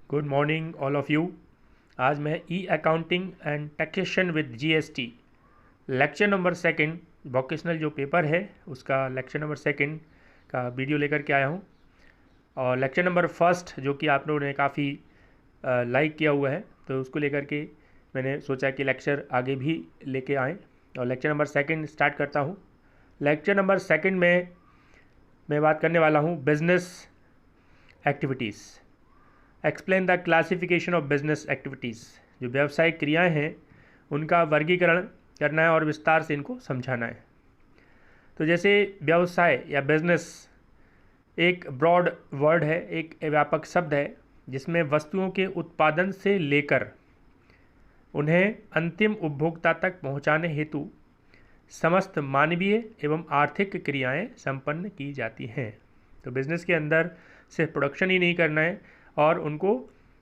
Good morning all of you. आज मैं e accounting and taxation with GST lecture number second vocational जो paper है उसका lecture number second का video लेकर के आया हूँ। और लेक्चर नंबर फर्स्ट जो कि आप लोगों ने काफ़ी लाइक किया हुआ है, तो उसको लेकर के मैंने सोचा कि लेक्चर आगे भी लेके आएँ। और लेक्चर नंबर सेकंड स्टार्ट करता हूँ। लेक्चर नंबर सेकंड में मैं बात करने वाला हूँ business activities. Explain the classification of business activities. जो व्यावसायिक क्रियाएं हैं उनका वर्गीकरण करना है और विस्तार से इनको समझाना है। तो जैसे व्यवसाय या बिजनेस एक ब्रॉड वर्ड है, एक व्यापक शब्द है जिसमें वस्तुओं के उत्पादन से लेकर उन्हें अंतिम उपभोक्ता तक पहुंचाने हेतु समस्त मानवीय एवं आर्थिक क्रियाएं संपन्न की जाती हैं। तो बिजनेस के अंदर सिर्फ प्रोडक्शन ही नहीं करना है और उनको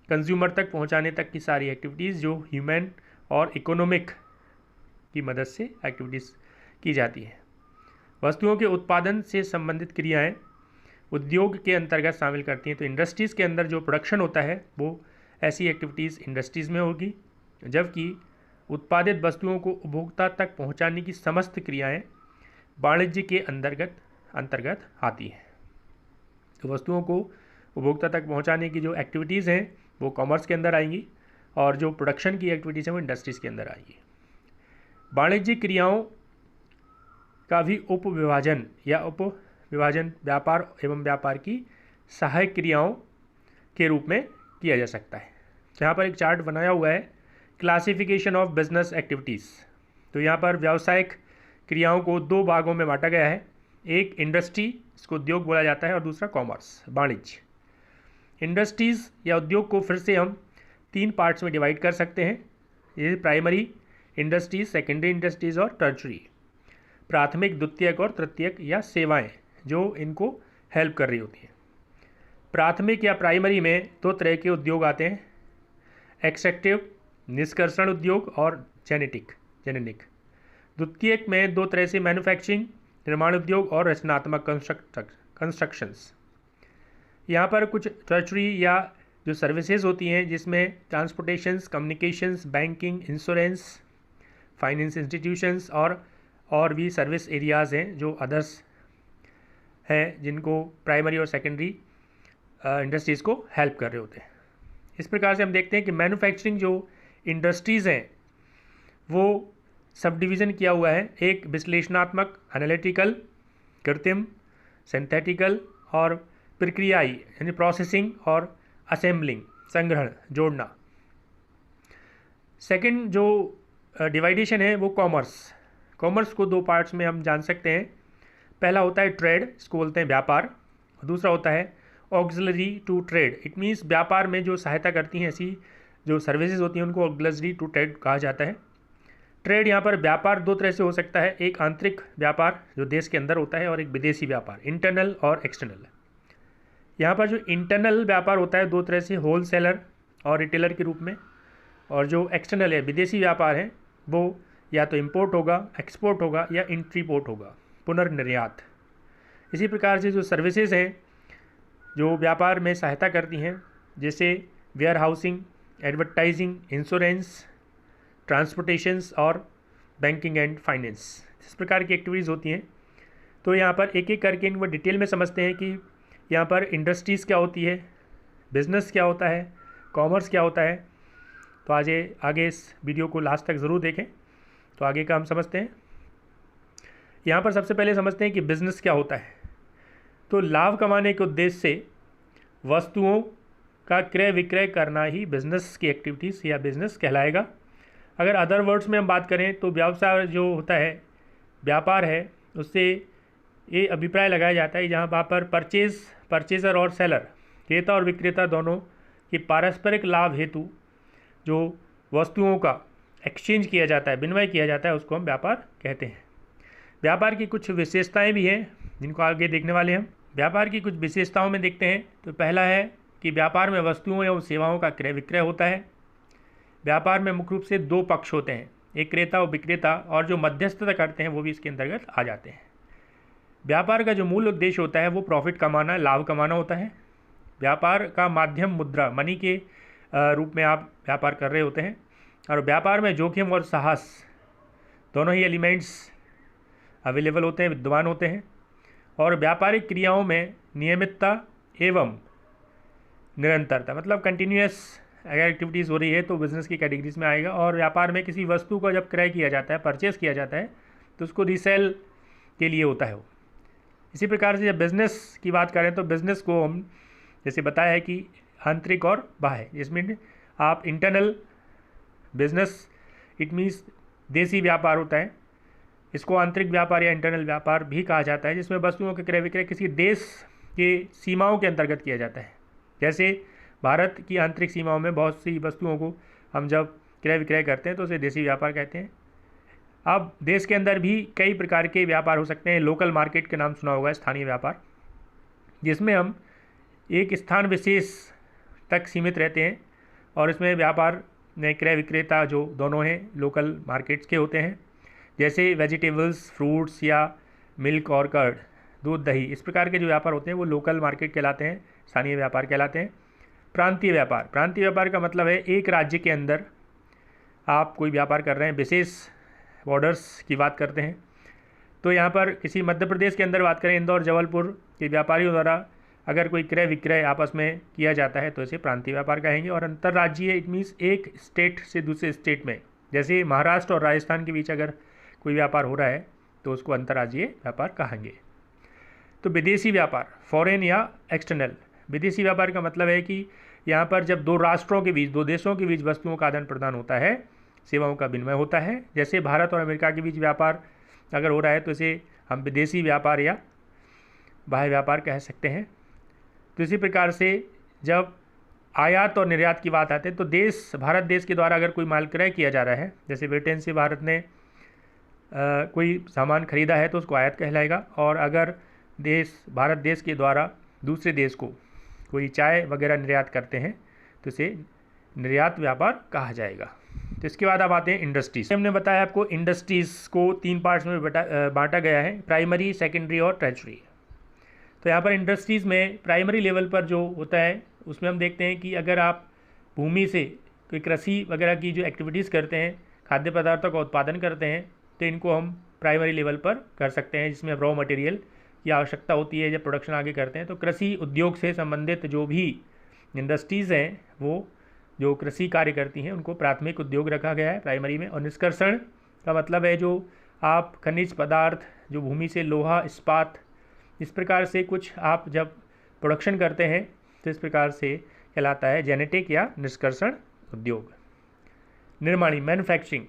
कंज्यूमर तक पहुंचाने तक की सारी एक्टिविटीज़ जो ह्यूमन और इकोनॉमिक की मदद से एक्टिविटीज़ की जाती हैं। वस्तुओं के उत्पादन से संबंधित क्रियाएं उद्योग के अंतर्गत शामिल करती हैं। तो इंडस्ट्रीज़ के अंदर जो प्रोडक्शन होता है वो ऐसी एक्टिविटीज़ इंडस्ट्रीज़ में होगी, जबकि उत्पादित वस्तुओं को उपभोक्ता तक पहुंचाने की समस्त क्रियाएं वाणिज्य के अंतर्गत आती हैं। तो वस्तुओं को उपभोक्ता तक पहुंचाने की जो एक्टिविटीज़ हैं वो कॉमर्स के अंदर आएंगी और जो प्रोडक्शन की एक्टिविटीज़ हैं वो इंडस्ट्रीज़ के अंदर आएंगी। वाणिज्यिक क्रियाओं का भी उपविभाजन व्यापार एवं व्यापार की सहायक क्रियाओं के रूप में किया जा सकता है। यहाँ पर एक चार्ट बनाया हुआ है, क्लासिफिकेशन ऑफ बिजनेस एक्टिविटीज़। तो यहाँ पर व्यावसायिक क्रियाओं को दो भागों में बांटा गया है। एक इंडस्ट्री, इसको उद्योग बोला जाता है, और दूसरा कॉमर्स, वाणिज्य। इंडस्ट्रीज़ या उद्योग को फिर से हम तीन पार्ट्स में डिवाइड कर सकते हैं। ये प्राइमरी इंडस्ट्रीज, सेकेंडरी इंडस्ट्रीज़ और टर्शरी। प्राथमिक, द्वितीयक और तृतीयक या सेवाएं जो इनको हेल्प कर रही होती हैं। प्राथमिक या प्राइमरी में दो तरह के उद्योग आते हैं, एक्सट्रैक्टिव निष्कर्षण उद्योग और जेनेटिक। द्वितीयक में दो तरह से मैन्युफैक्चरिंग निर्माण उद्योग और रचनात्मक कंस्ट्रक्शंस। यहाँ पर कुछ टर्शरी या जो सर्विसेज होती हैं जिसमें transportations, communications, banking, insurance, finance institutions और भी सर्विस एरियाज़ हैं जो अदर्स हैं जिनको प्राइमरी और सेकेंडरी इंडस्ट्रीज़ को हेल्प कर रहे होते हैं। इस प्रकार से हम देखते हैं कि मैन्युफैक्चरिंग जो इंडस्ट्रीज़ हैं वो सब डिवीज़न किया हुआ है। एक विश्लेषणात्मक, एनालिटिकल, कृत्रिम, सिंथेटिकल और प्रक्रियाई यानी प्रोसेसिंग और असेंबलिंग, संग्रहण, जोड़ना। सेकंड जो डिवाइडेशन है वो कॉमर्स को दो पार्ट्स में हम जान सकते हैं। पहला होता है ट्रेड, इसको बोलते हैं व्यापार, और दूसरा होता है auxiliary to trade. It means व्यापार में जो सहायता करती हैं ऐसी जो सर्विसेज होती हैं उनको ऑक्सिलरी टू ट्रेड कहा जाता है। ट्रेड यहाँ पर व्यापार दो तरह से हो सकता है, एक आंतरिक व्यापार जो देश के अंदर होता है और एक विदेशी व्यापार, इंटरनल और एक्सटर्नल। यहाँ पर जो इंटरनल व्यापार होता है दो तरह से, होलसेलर और रिटेलर के रूप में, और जो एक्सटर्नल है, विदेशी व्यापार है, वो या तो इंपोर्ट होगा, एक्सपोर्ट होगा या इंट्रीपोर्ट होगा, पुनर्निर्यात। इसी प्रकार से जो सर्विसेज हैं जो व्यापार में सहायता करती हैं, जैसे वेयर हाउसिंग, एडवर्टाइजिंग, इंश्योरेंस, ट्रांसपोर्टेशंस और बैंकिंग एंड फाइनेंस, इस प्रकार की एक्टिविटीज़ होती हैं। तो यहाँ पर एक एक करके इनको डिटेल में समझते हैं कि यहाँ पर इंडस्ट्रीज़ क्या होती है, बिजनेस क्या होता है, कॉमर्स क्या होता है। तो आगे इस वीडियो को लास्ट तक ज़रूर देखें, तो आगे का हम समझते हैं। यहाँ पर सबसे पहले समझते हैं कि बिज़नेस क्या होता है। तो लाभ कमाने के उद्देश्य से वस्तुओं का क्रय विक्रय करना ही बिज़नेस की एक्टिविटीज़ या बिज़नेस कहलाएगा। अगर अदर वर्ड्स में हम बात करें तो व्यवसाय जो होता है, व्यापार है, उससे ये अभिप्राय लगाया जाता है जहाँ वहाँ पर परचेज़र और सेलर, क्रेता और विक्रेता दोनों की पारस्परिक लाभ हेतु जो वस्तुओं का एक्सचेंज किया जाता है, विनिमय किया जाता है, उसको हम व्यापार कहते हैं। व्यापार की कुछ विशेषताएं भी हैं जिनको आगे देखने वाले हैं हम। व्यापार की कुछ विशेषताओं में देखते हैं तो पहला है कि व्यापार में वस्तुओं एवं सेवाओं का क्रय विक्रय होता है। व्यापार में मुख्य रूप से दो पक्ष होते हैं, एक क्रेता और विक्रेता, और जो मध्यस्थता करते हैं वो भी इसके अंतर्गत आ जाते हैं। व्यापार का जो मूल उद्देश्य होता है वो प्रॉफिट कमाना, लाभ कमाना होता है। व्यापार का माध्यम मुद्रा मनी के रूप में आप व्यापार कर रहे होते हैं, और व्यापार में जोखिम और साहस दोनों ही एलिमेंट्स अवेलेबल होते हैं, विद्यमान होते हैं, और व्यापारिक क्रियाओं में नियमितता एवं निरंतरता, मतलब कंटिन्यूस अगर एक्टिविटीज़ हो रही है तो बिज़नेस की कैटेगरीज में आएगा। और व्यापार में किसी वस्तु को जब क्रय किया जाता है, परचेस किया जाता है, तो उसको रीसेल के लिए होता है वो। इसी प्रकार से जब बिज़नेस की बात करें तो बिज़नेस को हम जैसे बताया है कि आंतरिक और बाह्य, जिसमें आप इंटरनल बिजनेस इट मीन्स देसी व्यापार होता है, इसको आंतरिक व्यापार या इंटरनल व्यापार भी कहा जाता है, जिसमें वस्तुओं के क्रय विक्रय किसी देश के सीमाओं के अंतर्गत किया जाता है। जैसे भारत की आंतरिक सीमाओं में बहुत सी वस्तुओं को हम जब क्रय विक्रय करते हैं तो उसे देसी व्यापार कहते हैं। अब देश के अंदर भी कई प्रकार के व्यापार हो सकते हैं। लोकल मार्केट के नाम सुना होगा, स्थानीय व्यापार, जिसमें हम एक स्थान विशेष तक सीमित रहते हैं और इसमें व्यापार में क्रय विक्रेता जो दोनों हैं लोकल मार्केट्स के होते हैं, जैसे वेजिटेबल्स, फ्रूट्स या मिल्क और कर्ड, दूध दही, इस प्रकार के जो व्यापार होते हैं वो लोकल मार्केट कहलाते हैं, स्थानीय व्यापार कहलाते हैं। प्रांतीय व्यापार, प्रांतीय व्यापार का मतलब है एक राज्य के अंदर आप कोई व्यापार कर रहे हैं, विशेष बॉर्डर्स की बात करते हैं। तो यहाँ पर किसी मध्य प्रदेश के अंदर बात करें, इंदौर जबलपुर के व्यापारियों द्वारा अगर कोई क्रय विक्रय आपस में किया जाता है तो इसे प्रांतीय व्यापार कहेंगे। और अंतर्राज्यीय इट मीन्स एक स्टेट से दूसरे स्टेट में, जैसे महाराष्ट्र और राजस्थान के बीच अगर कोई व्यापार हो रहा है तो उसको अंतर्राज्यीय व्यापार कहेंगे। तो विदेशी व्यापार, फॉरेन या एक्सटर्नल। विदेशी व्यापार का मतलब है कि यहाँ पर जब दो राष्ट्रों के बीच, दो देशों के बीच वस्तुओं का आदान प्रदान होता है, सेवाओं का विनिमय होता है, जैसे भारत और अमेरिका के बीच व्यापार अगर हो रहा है तो इसे हम विदेशी व्यापार या बाह्य व्यापार कह सकते हैं। तो इसी प्रकार से जब आयात और निर्यात की बात आती है तो देश, भारत देश के द्वारा अगर कोई माल क्रय किया जा रहा है, जैसे ब्रिटेन से भारत ने कोई सामान खरीदा है तो उसको आयात कहलाएगा। और अगर भारत देश के द्वारा दूसरे देश को कोई चाय वगैरह निर्यात करते हैं तो इसे निर्यात व्यापार कहा जाएगा। तो इसके बाद अब आते हैं इंडस्ट्रीज। हमने बताया आपको इंडस्ट्रीज़ को 3 पार्ट्स में बांटा गया है, प्राइमरी, सेकेंडरी और टर्शरी। तो यहाँ पर इंडस्ट्रीज़ में प्राइमरी लेवल पर जो होता है उसमें हम देखते हैं कि अगर आप भूमि से कोई कृषि वगैरह की जो एक्टिविटीज़ करते हैं, खाद्य पदार्थों का उत्पादन करते हैं, तो इनको हम प्राइमरी लेवल पर कर सकते हैं, जिसमें रॉ मटेरियल की आवश्यकता होती है जब प्रोडक्शन आगे करते हैं। तो कृषि उद्योग से संबंधित जो भी इंडस्ट्रीज़ हैं वो जो कृषि कार्य करती हैं उनको प्राथमिक उद्योग रखा गया है प्राइमरी में। और निष्कर्षण का मतलब है जो आप खनिज पदार्थ, जो भूमि से लोहा, इस्पात, इस प्रकार से कुछ आप जब प्रोडक्शन करते हैं तो इस प्रकार से कहलाता है जेनेटिक या निष्कर्षण उद्योग। निर्माणी, मैन्युफैक्चरिंग,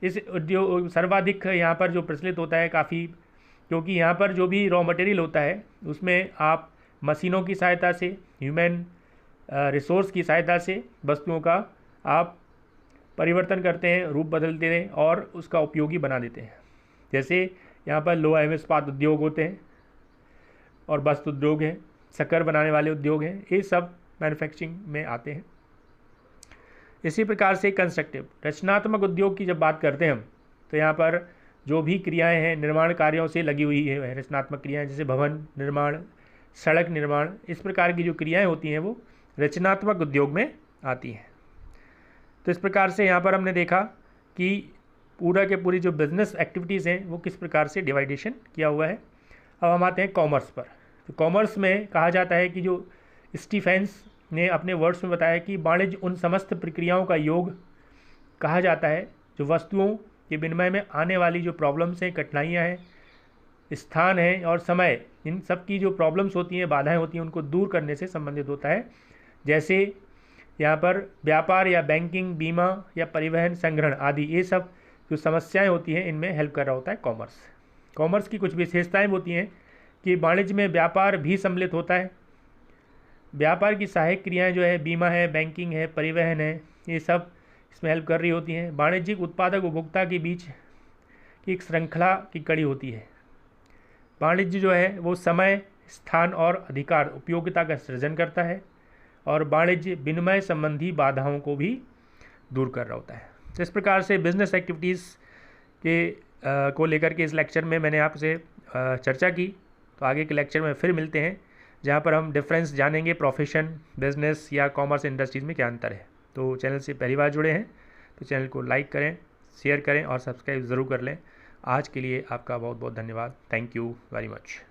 इस उद्योग सर्वाधिक यहाँ पर जो प्रचलित होता है काफ़ी, क्योंकि यहाँ पर जो भी रॉ मटेरियल होता है उसमें आप मशीनों की सहायता से, ह्यूमन रिसोर्स की सहायता से वस्तुओं का आप परिवर्तन करते हैं, रूप बदलते हैं और उसका उपयोगी बना देते हैं। जैसे यहाँ पर लोहा एवं इस्पात उद्योग होते हैं और वस्त्र उद्योग हैं, शक्कर बनाने वाले उद्योग हैं, ये सब मैन्युफैक्चरिंग में आते हैं। इसी प्रकार से कंस्ट्रक्टिव, रचनात्मक उद्योग की जब बात करते हैं हम तो यहाँ पर जो भी क्रियाएं हैं निर्माण कार्यों से लगी हुई है, रचनात्मक क्रियाएं, जैसे भवन निर्माण, सड़क निर्माण, इस प्रकार की जो क्रियाएं होती हैं वो रचनात्मक उद्योग में आती हैं। तो इस प्रकार से यहाँ पर हमने देखा कि पूरा के पूरी जो बिजनेस एक्टिविटीज़ हैं वो किस प्रकार से डिवाइडेशन किया हुआ है। अब हम आते हैं कॉमर्स पर। तो कॉमर्स में कहा जाता है कि जो स्टीफेंस ने अपने वर्ड्स में बताया कि वाणिज्य उन समस्त प्रक्रियाओं का योग कहा जाता है जो वस्तुओं के विनिमय में आने वाली जो प्रॉब्लम्स हैं, कठिनाइयाँ हैं, स्थान है और समय, इन सब की जो प्रॉब्लम्स होती हैं, बाधाएं होती हैं, उनको दूर करने से संबंधित होता है। जैसे यहाँ पर व्यापार या बैंकिंग, बीमा या परिवहन, संग्रहण आदि, ये सब जो समस्याएं होती हैं इनमें हेल्प कर रहा होता है कॉमर्स। कॉमर्स की कुछ विशेषताएं होती हैं कि वाणिज्य में व्यापार भी सम्मिलित होता है। व्यापार की सहायक क्रियाएं जो है बीमा है, बैंकिंग है, परिवहन है, ये सब इसमें हेल्प कर रही होती हैं। वाणिज्यिक उत्पादक उपभोक्ता के बीच की एक श्रृंखला की कड़ी होती है। वाणिज्य जो है वो समय, स्थान और अधिकार उपयोगिता का सृजन करता है और वाणिज्य विनिमय संबंधी बाधाओं को भी दूर कर रहा होता है। तो इस प्रकार से बिजनेस एक्टिविटीज़ के को लेकर के इस लेक्चर में मैंने आपसे चर्चा की। तो आगे के लेक्चर में फिर मिलते हैं। जहाँ पर हम डिफरेंस जानेंगे प्रोफेशन, बिजनेस या कॉमर्स इंडस्ट्रीज़ में क्या अंतर है। तो चैनल से पहली बार जुड़े हैं तो चैनल को लाइक करें, शेयर करें और सब्सक्राइब ज़रूर कर लें। आज के लिए आपका बहुत बहुत धन्यवाद। Thank you very much.